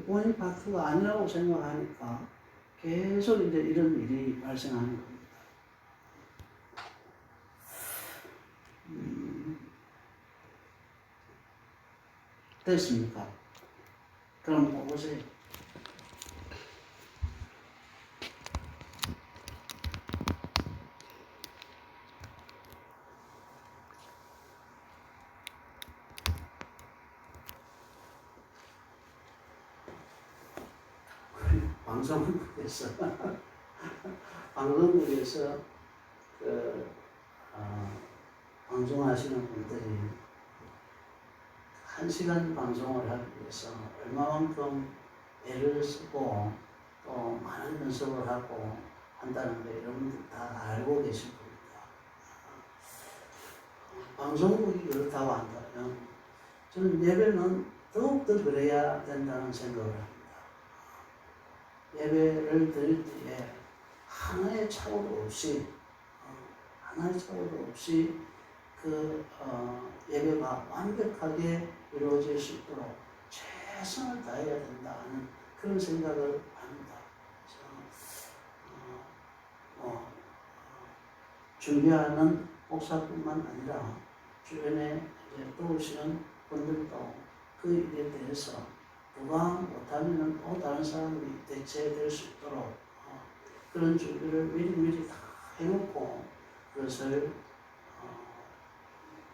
본인 파트가 아니라고 생각하니까 계속 이제 이런 일이 발생하는 겁니다. 됐습니까? 그럼 보세요. 방송국에서 방송국에서 방송하시는 분들이 1시간 방송을 하기 위해서 얼마만큼 애를 쓰고 또 많은 연습을 하고 한다는 거 여러분들 다 알고 계실 겁니다. 방송국이 그렇다고 한다면 저는 예배는 더욱더 그래야 된다는 생각을 합니다. 예배를 드릴 때에 하나의 착오도 없이 그 예배가 완벽하게 이루어질 수 있도록 최선을 다해야 된다는 그런 생각을 합니다. 준비하는 목사뿐만 아니라 주변에 도우시는 분들도 그 일에 대해서 누가 못하면 또 다른 사람이 대체될 수 있도록 그런 준비를 미리 다 해놓고 그것을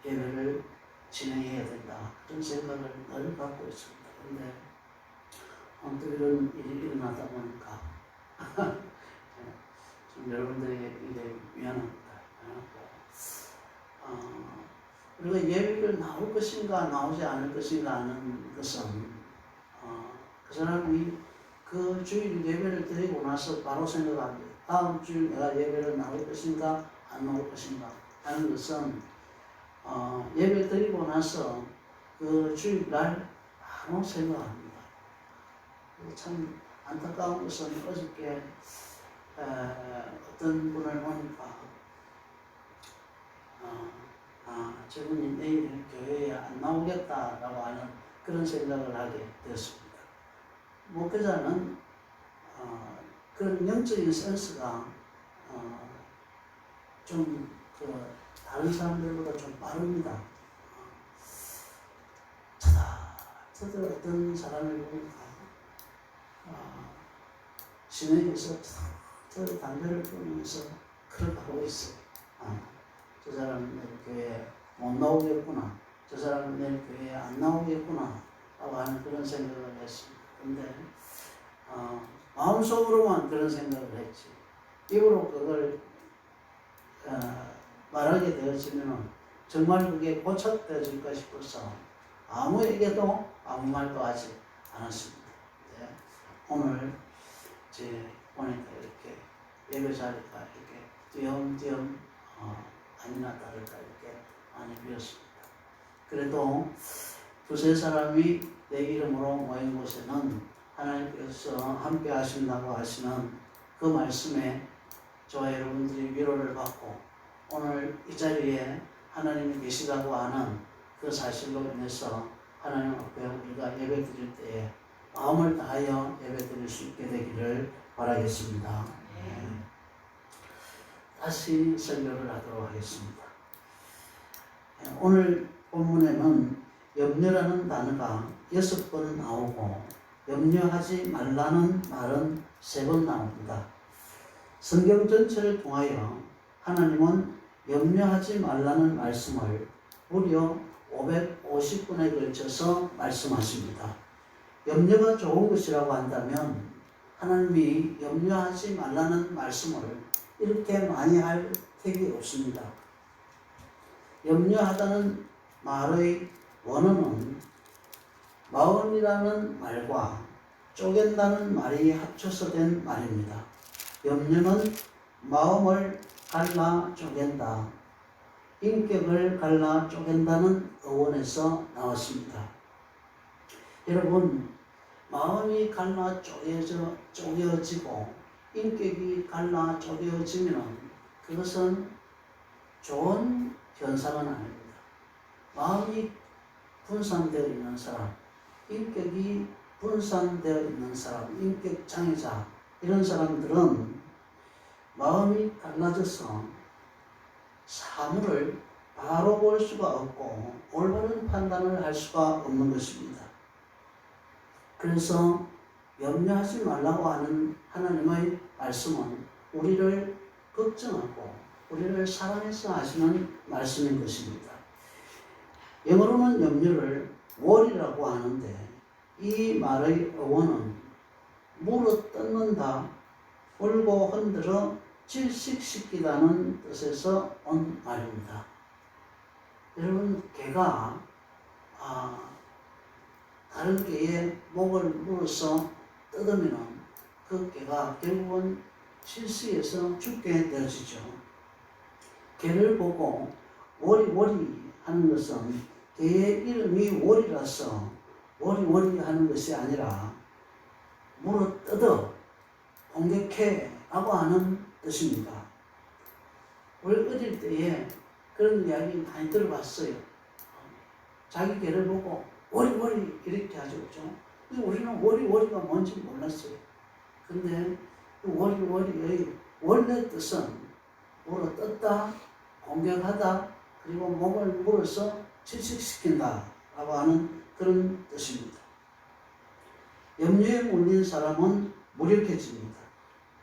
예배를 진행해야 된다. 그런 생각을 늘 갖고 있습니다. 그런데 또 이런 일이 일어나다 보니까 좀 여러분들에게 굉장히 미안합니다. 우리가 예배를 나올 것인가 나오지 않을 것인가 하는 것은 그 사람이 그 주일 예배를 드리고 나서 바로 생각합니다. 다음 주일 내가 예배를 나올 것인가 안 나올 것인가 하는 것은 예배 드리고 나서 그 주일날 바로 생각합니다. 참 안타까운 것은 어저께 어떤 분을 보니까 저분이 내일 교회에 안 나오겠다라고 하는 그런 생각을 하게 되었습니다. 목회자는 그런 영적인 센스가 좀 다른 사람들보다 좀 빠릅니다. 저도 어떤 사람을 보니까 시내에서 저 담배를 피우면서 걸어가고 있어요. 저 사람은 내일 교회에 못 나오겠구나. 저 사람은 내일 교회에 안 나오겠구나. 라고 하는 그런 생각을 했습니다. 근데 마음속으로만 그런 생각을 했지. 입으로 그걸 말하게 되어지면 정말 그게 고착되어질까 싶어서 아무에게도 아무 말도 하지 않았습니다. 네. 오늘 보니까 이렇게 예배 자리가 이렇게 띄엄띄엄 아니나 다를까 이렇게 많이 비었습니다. 그래도 두세 사람이 내 이름으로 모인 곳에는 하나님께서 함께 하신다고 하시는 그 말씀에 저와 여러분들이 위로를 받고 오늘 이 자리에 하나님이 계시다고 하는 그 사실로 인해서 하나님 앞에 우리가 예배 드릴 때에 마음을 다하여 예배 드릴 수 있게 되기를 바라겠습니다. 다시 설교를 하도록 하겠습니다. 오늘 본문에는 염려라는 단어가 6번 나오고 염려하지 말라는 말은 3번 나옵니다. 성경 전체를 통하여 하나님은 염려하지 말라는 말씀을 무려 550번에 걸쳐서 말씀하십니다. 염려가 좋은 것이라고 한다면 하나님이 염려하지 말라는 말씀을 이렇게 많이 할 택이 없습니다. 염려하다는 말의 원어는 마음이라는 말과 쪼갠다는 말이 합쳐서 된 말입니다. 염려는 마음을 갈라 쪼갠다, 인격을 갈라 쪼갠다는 어원에서 나왔습니다. 여러분, 마음이 갈라 쪼개지고 인격이 갈라 쪼개지면 그것은 좋은 현상은 아닙니다. 마음이 분산되어 있는 사람, 인격이 분산되어 있는 사람, 인격 장애자 이런 사람들은 마음이 달라져서 사물을 바로 볼 수가 없고 올바른 판단을 할 수가 없는 것입니다. 그래서 염려하지 말라고 하는 하나님의 말씀은 우리를 걱정하고 우리를 사랑해서 하시는 말씀인 것입니다. 영어로는 염려를 worry라고 하는데 이 말의 어원은 물어 뜯는다, 울고 흔들어 질식시키다는 뜻에서 온 말입니다. 여러분, 개가 다른 개의 목을 물어서 뜯으면 그 개가 결국은 실수해서 죽게 되어지죠. 개를 보고 워리 하는 것은 개의 이름이 워리라서 워리 하는 것이 아니라 물어 뜯어 공격해 라고 하는 뜻입니다. 우리 어릴 때에 그런 이야기 많이 들어봤어요. 자기 개를 보고 워리 이렇게 하죠. 그렇죠? 우리는 워리가 뭔지 몰랐어요. 근데 워리의 원래 뜻은 물어 뜯다, 공격하다, 그리고 목을 물어서 질식시킨다 라고 하는 그런 뜻입니다. 염려에 물린 사람은 무력해집니다.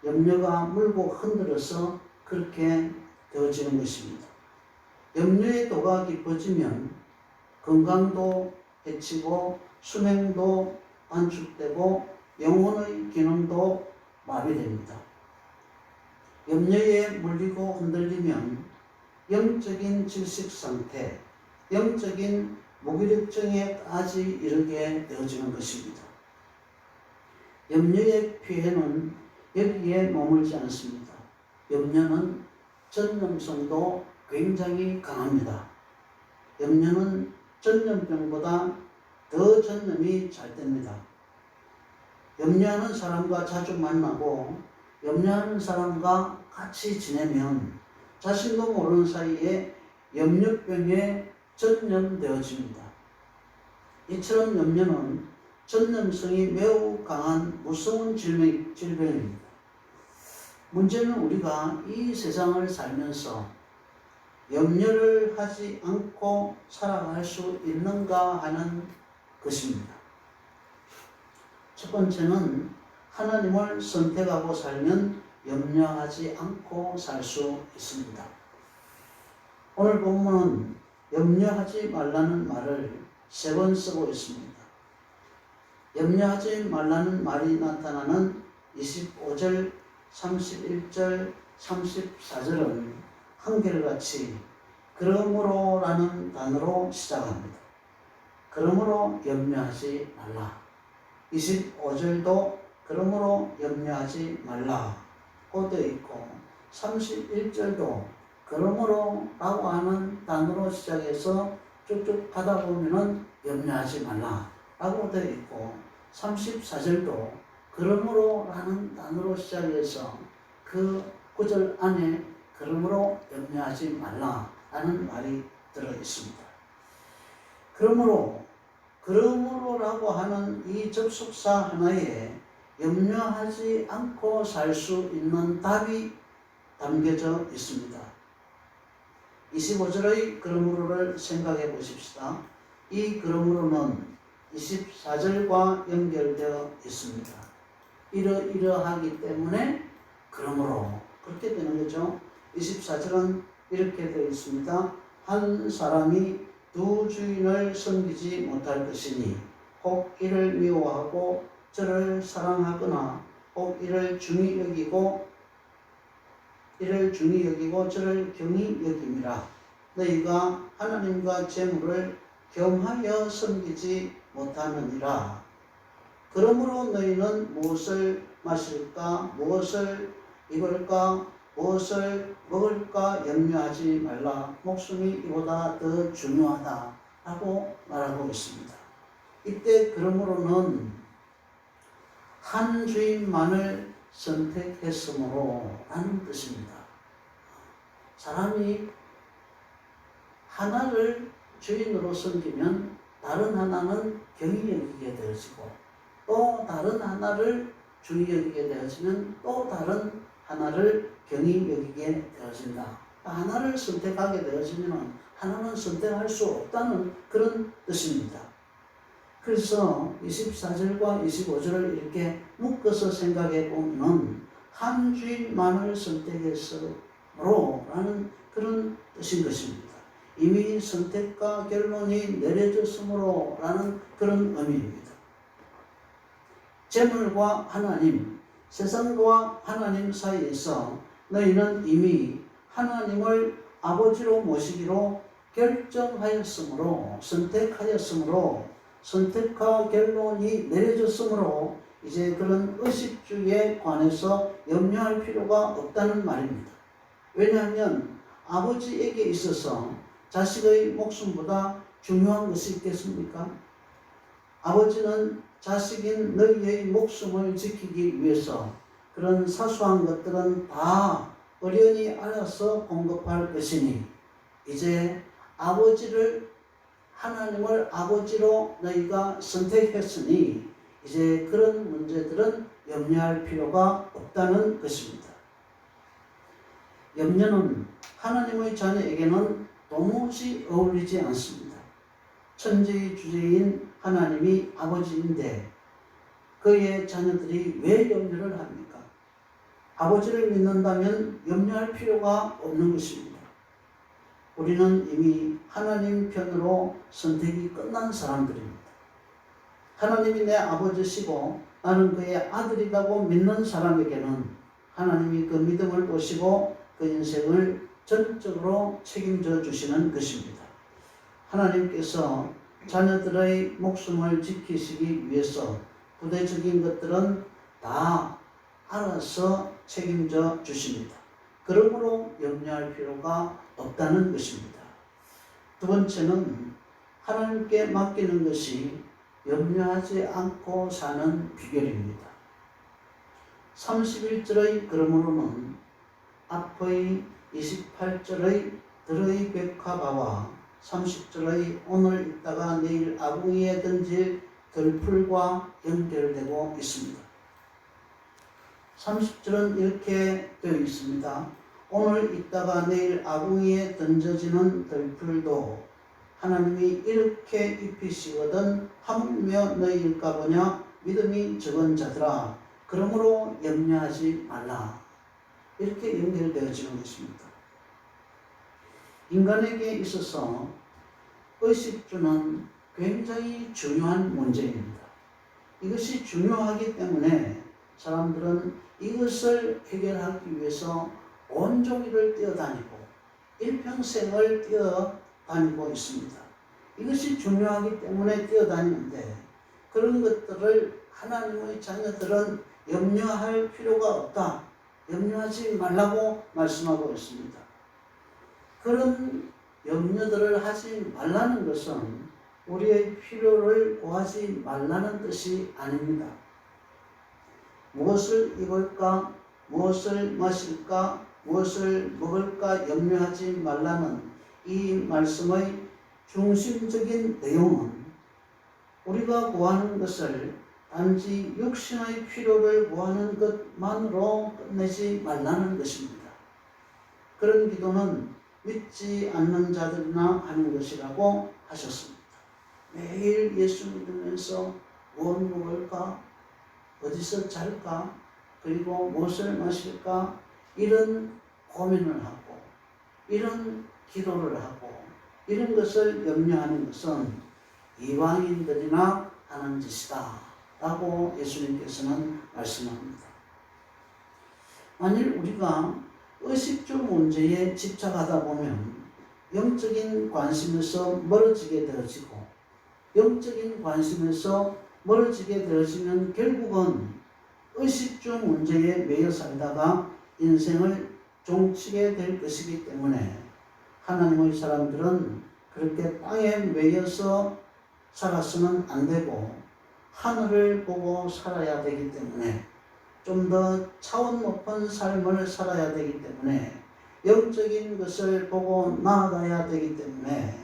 염려가 물고 흔들어서 그렇게 되어지는 것입니다. 염려의 도가 깊어지면 건강도 해치고 수명도 단축되고 영혼의 기능도 마비됩니다. 염려에 물리고 흔들리면 영적인 질식 상태, 영적인 무기력증에까지 이르게 되어지는 것입니다. 염려의 피해는 여기에 머물지 않습니다. 염려는 전염성도 굉장히 강합니다. 염려는 전염병보다 더 전염이 잘 됩니다. 염려하는 사람과 자주 만나고 염려하는 사람과 같이 지내면 자신도 모르는 사이에 염려병에 전염되어집니다. 이처럼 염려는 전염성이 매우 강한 무서운 질병입니다. 문제는 우리가 이 세상을 살면서 염려를 하지 않고 살아갈 수 있는가 하는 것입니다. 첫 번째는 하나님을 선택하고 살면 염려하지 않고 살 수 있습니다. 오늘 본문은 염려하지 말라는 말을 3번 쓰고 있습니다. 염려하지 말라는 말이 나타나는 25절, 31절, 34절은 한결같이 그러므로 라는 단어로 시작합니다. 그러므로 염려하지 말라. 25절도 그러므로 염려하지 말라고 되어 있고 31절도 그러므로 라고 하는 단어로 시작해서 쭉쭉 가다 보면은 염려하지 말라 라고 되어 있고 34절도 그러므로 라는 단어로 시작해서 그 구절 안에 그러므로 염려하지 말라 라는 말이 들어 있습니다. 그러므로라고 하는 이 접속사 하나에 염려하지 않고 살 수 있는 답이 담겨져 있습니다. 25절의 그러므로를 생각해 보십시다. 이 그러므로는 24절과 연결되어 있습니다. 이러하기 때문에 그러므로 그렇게 되는 거죠. 24절은 이렇게 되어 있습니다. 한 사람이 두 주인을 섬기지 못할 것이니 혹 이를 미워하고 저를 사랑하거나 혹 이를 중히 여기고 저를 경히 여김이라. 너희가 하나님과 재물을 겸하여 섬기지 못하느니라. 그러므로 너희는 무엇을 마실까, 무엇을 입을까, 무엇을 먹을까 염려하지 말라. 목숨이 이보다 더 중요하다 라고 말하고 있습니다. 이때 그러므로는 한 주인만을 선택했으므로 라는 뜻입니다. 사람이 하나를 주인으로 섬기면 다른 하나는 경히 여기게 되어지고 또 다른 하나를 중히 여기게 되어지면 또 다른 하나를 경히 여기게 되어진다. 하나를 선택하게 되어지면 하나는 선택할 수 없다는 그런 뜻입니다. 그래서 24절과 25절을 이렇게 묶어서 생각해 보면 한 주인만을 선택했으므로 라는 그런 뜻인 것입니다. 이미 선택과 결론이 내려졌으므로 라는 그런 의미입니다. 재물과 하나님, 세상과 하나님 사이에서 너희는 이미 하나님을 아버지로 모시기로 결정하였으므로, 선택하였으므로, 선택과 결론이 내려졌으므로 이제 그런 의식주의에 관해서 염려할 필요가 없다는 말입니다. 왜냐하면 아버지에게 있어서 자식의 목숨보다 중요한 것이 있겠습니까? 아버지는 자식인 너희의 목숨을 지키기 위해서 그런 사소한 것들은 다 어련히 알아서 공급할 것이니 이제 하나님을 아버지로 너희가 선택했으니 이제 그런 문제들은 염려할 필요가 없다는 것입니다. 염려는 하나님의 자녀에게는 도무지 어울리지 않습니다. 천지의 주제인 하나님이 아버지인데 그의 자녀들이 왜 염려를 합니까? 아버지를 믿는다면 염려할 필요가 없는 것입니다. 우리는 이미 하나님 편으로 선택이 끝난 사람들입니다. 하나님이 내 아버지시고 나는 그의 아들이라고 믿는 사람에게는 하나님이 그 믿음을 보시고 그 인생을 전적으로 책임져 주시는 것입니다. 하나님께서 자녀들의 목숨을 지키시기 위해서 부대적인 것들은 다 알아서 책임져 주십니다. 그러므로 염려할 필요가 없다는 것입니다. 두 번째는 하나님께 맡기는 것이 염려하지 않고 사는 비결입니다. 31절의 그러므로는 앞의 28절의 들의 백화바와 30절의 오늘 있다가 내일 아궁이에 던질 들풀과 연결되고 있습니다. 30절은 이렇게 되어 있습니다. 오늘 있다가 내일 아궁이에 던져지는 들풀도 하나님이 이렇게 입히시거든 하물며 너희일까 보냐 믿음이 적은 자들아 그러므로 염려하지 말라. 이렇게 연결되어지는 것입니다. 인간에게 있어서 의식주는 굉장히 중요한 문제입니다. 이것이 중요하기 때문에 사람들은 이것을 해결하기 위해서 온종일을 뛰어다니고 일평생을 뛰어다니고 있습니다. 이것이 중요하기 때문에 뛰어다니는데 그런 것들을 하나님의 자녀들은 염려할 필요가 없다. 염려하지 말라고 말씀하고 있습니다. 그런 염려들을 하지 말라는 것은 우리의 필요를 구하지 말라는 뜻이 아닙니다. 무엇을 입을까, 무엇을 마실까, 무엇을 먹을까 염려하지 말라는 이 말씀의 중심적인 내용은 우리가 구하는 것을 단지 육신의 필요를 구하는 것만으로 끝내지 말라는 것입니다. 그런 기도는 믿지 않는 자들이나 하는 것이라고 하셨습니다. 매일 예수 믿으면서 무엇 먹을까, 어디서 잘까, 그리고 무엇을 마실까 이런 고민을 하고 이런 기도를 하고 이런 것을 염려하는 것은 이방인들이나 하는 짓이다 라고 예수님께서는 말씀합니다. 만일 우리가 의식주 문제에 집착하다 보면 영적인 관심에서 멀어지게 되어지고 영적인 관심에서 멀어지게 되어지면 결국은 의식주 문제에 매여 살다가 인생을 종치게 될 것이기 때문에 하나님의 사람들은 그렇게 땅에 매여서 살아서는 안 되고 하늘을 보고 살아야 되기 때문에 좀 더 차원 높은 삶을 살아야 되기 때문에 영적인 것을 보고 나아가야 되기 때문에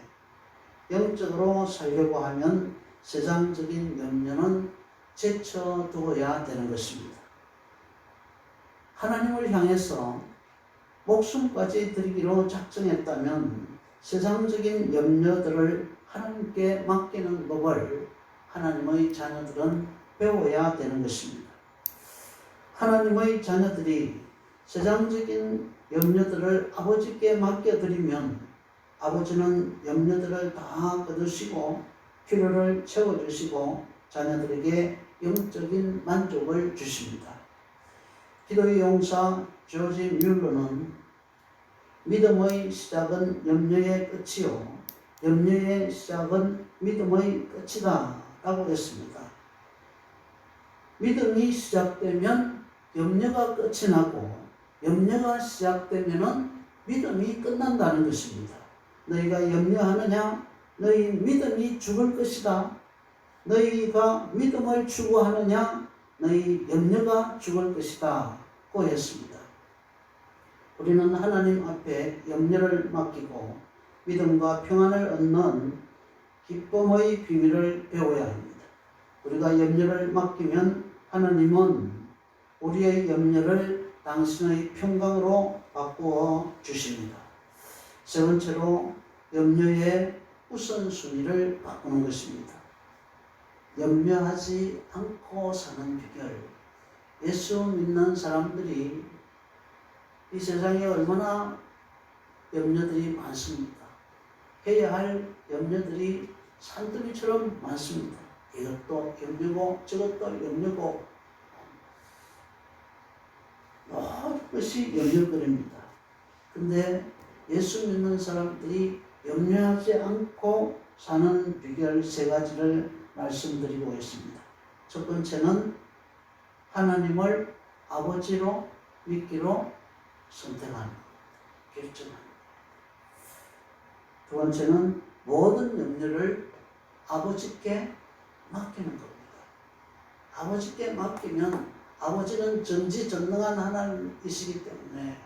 영적으로 살려고 하면 세상적인 염려는 제쳐두어야 되는 것입니다. 하나님을 향해서 목숨까지 드리기로 작정했다면 세상적인 염려들을 하나님께 맡기는 법을 하나님의 자녀들은 배워야 되는 것입니다. 하나님의 자녀들이 세상적인 염려들을 아버지께 맡겨드리면 아버지는 염려들을 다 거두시고 필요를 채워주시고 자녀들에게 영적인 만족을 주십니다. 기도의 용사 조지 뮬러는 믿음의 시작은 염려의 끝이요 염려의 시작은 믿음의 끝이다 라고 했습니다. 믿음이 시작되면 염려가 끝이 나고 염려가 시작되면 믿음이 끝난다는 것입니다. 너희가 염려하느냐? 너희 믿음이 죽을 것이다. 너희가 믿음을 추구하느냐? 너희 염려가 죽을 것이다 고 했습니다. 우리는 하나님 앞에 염려를 맡기고 믿음과 평안을 얻는 기쁨의 비밀을 배워야 합니다. 우리가 염려를 맡기면 하나님은 우리의 염려를 당신의 평강으로 바꾸어 주십니다. 세 번째로 염려의 우선순위를 바꾸는 것입니다. 염려하지 않고 사는 비결. 예수 믿는 사람들이 이 세상에 얼마나 염려들이 많습니까? 해야 할 염려들이 산더미처럼 많습니다. 이것도 염려고 저것도 염려고 모든 것이 염려거리입니다. 근데 예수 믿는 사람들이 염려하지 않고 사는 비결 세 가지를 말씀드리고 있습니다. 첫 번째는 하나님을 아버지로 믿기로 선택하는 것, 결정하는 것. 두 번째는 모든 염려를 아버지께 맡기는 겁니다. 아버지께 맡기면 아버지는 전지전능한 하나님이시기 때문에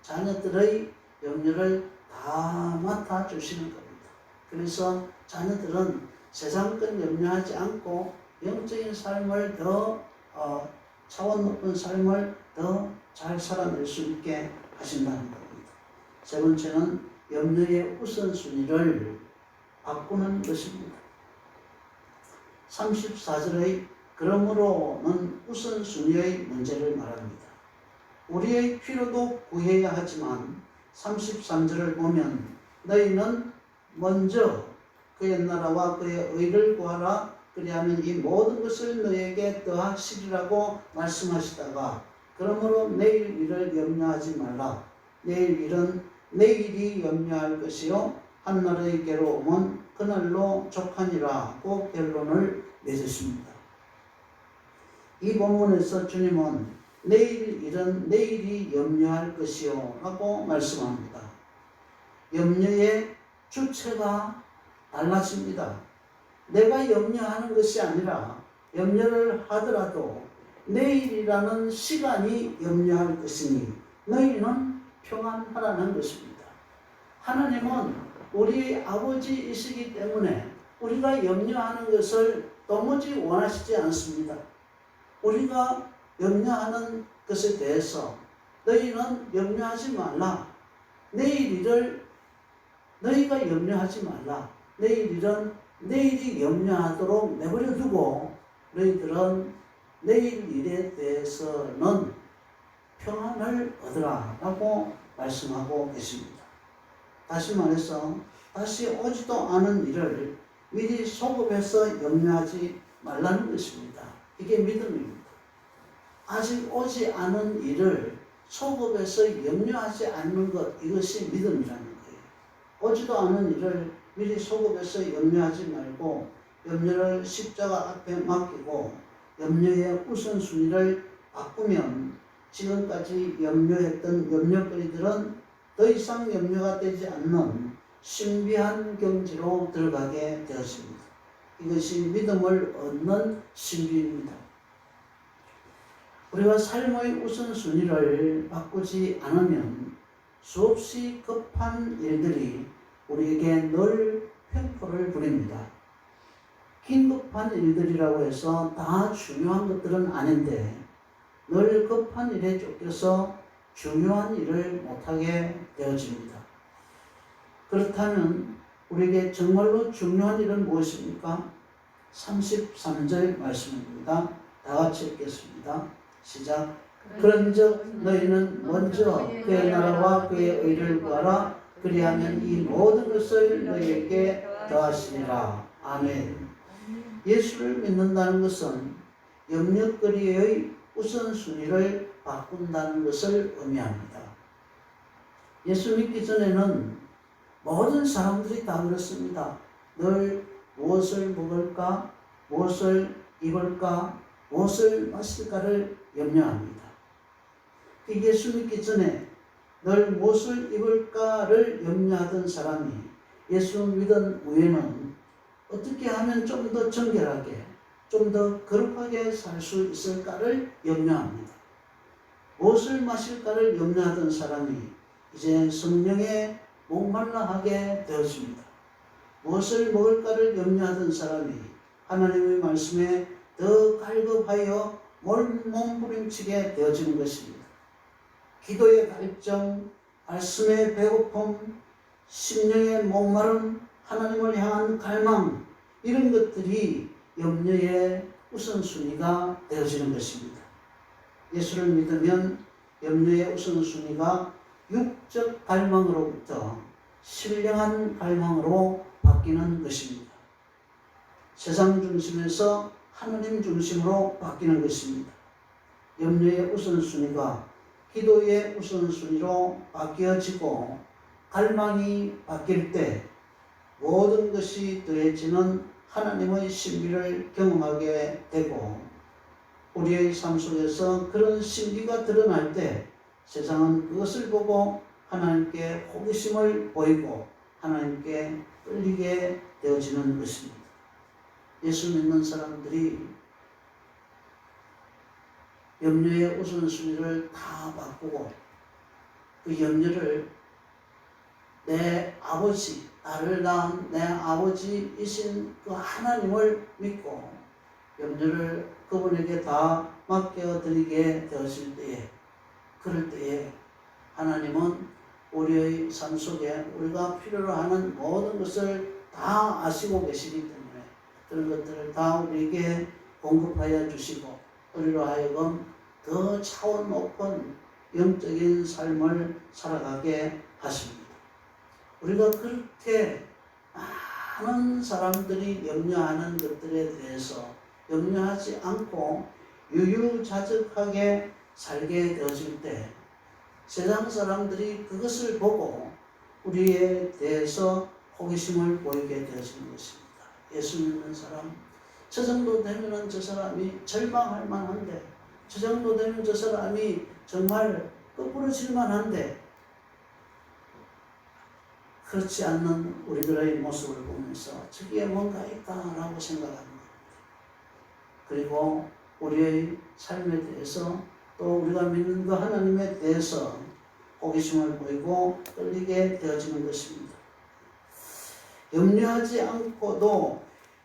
자녀들의 염려를 다 맡아주시는 겁니다. 그래서 자녀들은 세상 것 염려하지 않고 영적인 삶을 더 차원 높은 삶을 더 잘 살아낼 수 있게 하신다는 겁니다. 세 번째는 염려의 우선순위를 바꾸는 것입니다. 34절의 그러므로는 우선순위의 문제를 말합니다. 우리의 필요도 구해야 하지만 33절을 보면 너희는 먼저 그의 나라와 그의 의를 구하라 그리하면 이 모든 것을 너희에게 더하시리라고 말씀하시다가 그러므로 내일 일을 염려하지 말라. 내일 일은 내일이 염려할 것이요 한날의 괴로움은 그날로 족하니라고 결론을 내주십니다. 이 본문에서 주님은 내일 일은 내일이 염려할 것이요 라고 말씀합니다. 염려의 주체가 달라집니다. 내가 염려하는 것이 아니라 염려를 하더라도 내일이라는 시간이 염려할 것이니 너희는 평안하라는 것입니다. 하나님은 우리의 아버지이시기 때문에 우리가 염려하는 것을 도무지 원하시지 않습니다. 우리가 염려하는 것에 대해서 너희는 염려하지 말라. 내일 일을 너희가 염려하지 말라. 내일 일은 내일이 염려하도록 내버려 두고 너희들은 내일 일에 대해서는 평안을 얻으라 라고 말씀하고 계십니다. 다시 말해서 다시 오지도 않은 일을 미리 소급해서 염려하지 말라는 것입니다. 이게 믿음입니다. 아직 오지 않은 일을 소급해서 염려하지 않는 것, 이것이 믿음이라는 거예요. 오지도 않은 일을 미리 소급해서 염려하지 말고 염려를 십자가 앞에 맡기고 염려의 우선순위를 바꾸면 지금까지 염려했던 염려거리들은 더 이상 염려가 되지 않는 신비한 경지로 들어가게 되었습니다. 이것이 믿음을 얻는 신비입니다. 우리가 삶의 우선순위를 바꾸지 않으면 수없이 급한 일들이 우리에게 늘 횡포를 부립니다. 긴급한 일들이라고 해서 다 중요한 것들은 아닌데 늘 급한 일에 쫓겨서 중요한 일을 못하게 되어집니다. 그렇다면 우리에게 정말로 중요한 일은 무엇입니까? 33절 말씀입니다. 다 같이 읽겠습니다. 시작. 그런즉 너희는 먼저 그의 나라와 그의 의를 구하라. 그리하면 이 모든 것을 너희에게 더하시리라. 아멘. 예수를 믿는다는 것은 염려거리의 우선순위를 바꾼다는 것을 의미합니다. 예수 믿기 전에는 모든 사람들이 다 그렇습니다. 늘 무엇을 먹을까, 무엇을 입을까, 무엇을 마실까를 염려합니다. 예수 믿기 전에 늘 무엇을 입을까를 염려하던 사람이 예수 믿은 후에는 어떻게 하면 좀 더 정결하게, 좀 더 거룩하게 살 수 있을까를 염려합니다. 무엇을 마실까를 염려하던 사람이 이제 성령에 목말라하게 되었습니다. 무엇을 먹을까를 염려하던 사람이 하나님의 말씀에 더 갈급하여 몸부림치게 되어지는 것입니다. 기도의 갈증, 말씀의 배고픔, 심령의 목마름, 하나님을 향한 갈망, 이런 것들이 염려의 우선순위가 되어지는 것입니다. 예수를 믿으면 염려의 우선순위가 육적 갈망으로부터 신령한 갈망으로 바뀌는 것입니다. 세상 중심에서 하나님 중심으로 바뀌는 것입니다. 염려의 우선순위가 기도의 우선순위로 바뀌어지고 갈망이 바뀔 때 모든 것이 더해지는 하나님의 신비를 경험하게 되고 우리의 삶 속에서 그런 신비가 드러날 때 세상은 그것을 보고 하나님께 호기심을 보이고 하나님께 끌리게 되어지는 것입니다. 예수 믿는 사람들이 염려의 우선순위를 다 바꾸고 그 염려를 내 아버지, 나를 낳은 내 아버지이신 그 하나님을 믿고 염려를 그분에게 다 맡겨드리게 되었을 때에, 그럴 때에 하나님은 우리의 삶 속에 우리가 필요로 하는 모든 것을 다 아시고 계시기 때문에 그런 것들을 다 우리에게 공급하여 주시고 우리로 하여금 더 차원 높은 영적인 삶을 살아가게 하십니다. 우리가 그렇게 많은 사람들이 염려하는 것들에 대해서 염려하지 않고 유유자적하게 살게 되어질 때 세상 사람들이 그것을 보고 우리에 대해서 호기심을 보이게 되어지는 것입니다. 예수 믿는 사람, 저 정도 되면 저 사람이 절망할 만한데, 저 정도 되면 저 사람이 정말 거꾸로질 만한데, 그렇지 않는 우리들의 모습을 보면서 저기에 뭔가 있다라고 생각하는 겁니다. 그리고 우리의 삶에 대해서 또 우리가 믿는 그 하나님에 대해서 호기심을 보이고 끌리게 되어지는 것입니다. 염려하지 않고도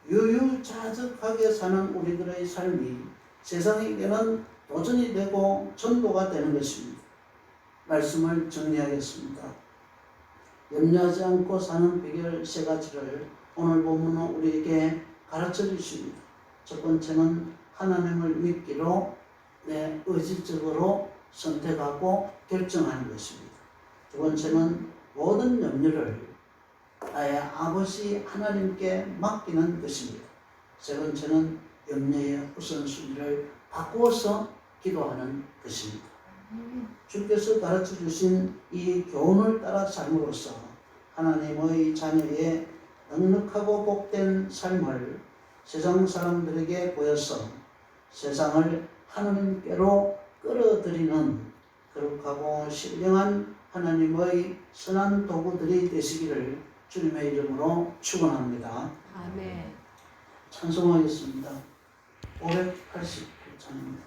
유유자적하게 사는 우리들의 삶이 세상에게는 도전이 되고 전도가 되는 것입니다. 말씀을 정리하겠습니다. 염려하지 않고 사는 비결 세 가지를 오늘 본문은 우리에게 가르쳐 주십니다. 첫 번째는 하나님을 믿기로 의지적으로 선택하고 결정하는 것입니다. 두 번째는 모든 염려를 나의 아버지 하나님께 맡기는 것입니다. 세 번째는 염려의 우선순위를 바꾸어서 기도하는 것입니다. 주께서 가르쳐 주신 이 교훈을 따라 삶으로써 하나님의 자녀의 넉넉하고 복된 삶을 세상 사람들에게 보여서 세상을 하나님께로 끌어들이는 거룩하고 신령한 하나님의 선한 도구들이 되시기를 주님의 이름으로 축원합니다. 아멘. 찬송하겠습니다. 589찬입니다.